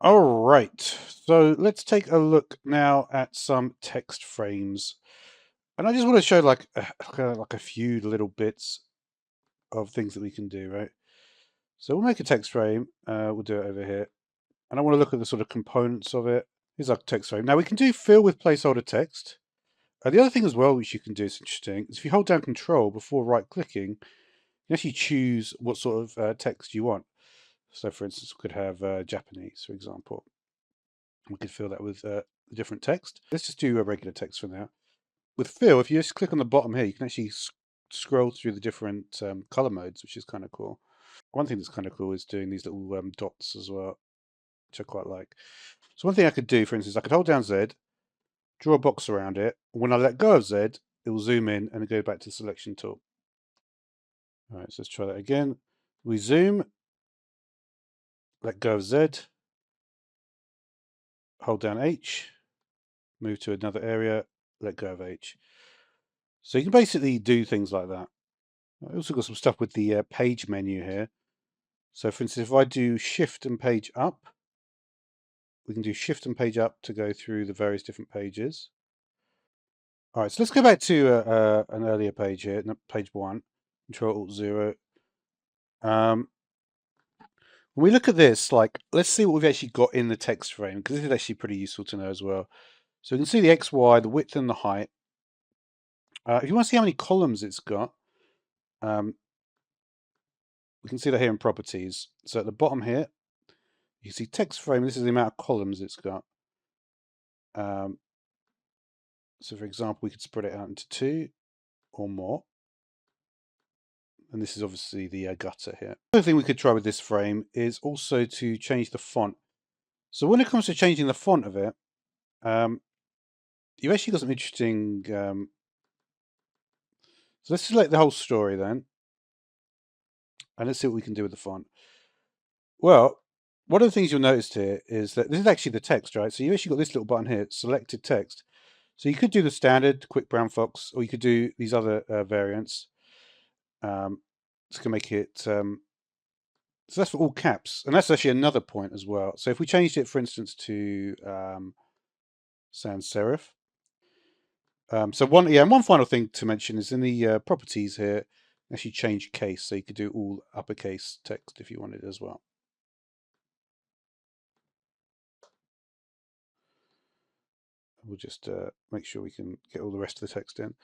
All right, so let's take a look now at some text frames. And I just want to show kind of like a few little bits of things that we can do, right? So we'll make a text frame. We'll do it over here. And I want to look at the sort of components of it. Here's our text frame. Now we can do fill with placeholder text. The other thing as well, which you can do is interesting, is if you hold down Control before right clicking, you can actually choose what sort of text you want. So for instance, we could have Japanese, for example. We could fill that with a different text. Let's just do a regular text for now. With fill, if you just click on the bottom here, you can actually scroll through the different color modes, which is kind of cool. One thing that's kind of cool is doing these little dots as well, which I quite like. So one thing I could do, for instance, I could hold down Z, draw a box around it. When I let go of Z, it will zoom in and go back to the selection tool. All right, so let's try that again. We zoom, let go of Z, hold down H, move to another area, let go of H. So you can basically do things like that. I also got some stuff with the page menu here. So for instance, if I do shift and page up, we can do shift and page up to go through the various different pages. All right, so let's go back to an earlier page here, page 1, Control Alt 0. When we look at this, like, let's see what we've actually got in the text frame, because this is actually pretty useful to know as well. So we can see the X, Y, the width and the height. If you want to see how many columns it's got, um, we can see that here in properties. So at the bottom here, you can see text frame. This is the amount of columns it's got. So for example, we could spread it out into 2 or more. And this is obviously the gutter here. Another thing we could try with this frame is also to change the font. So when it comes to changing the font of it, you've actually got some interesting. So let's select the whole story then, and let's see what we can do with the font. Well, one of the things you'll notice here is that this is actually the text, right? So you've actually got this little button here, selected text. So you could do the standard quick brown fox, or you could do these other variants. This can make it. So that's for all caps, and that's actually another point as well. So if we changed it, for instance, to sans serif. So one final thing to mention is in the properties here, actually change case, so you could do all uppercase text if you wanted as well. We'll just make sure we can get all the rest of the text in.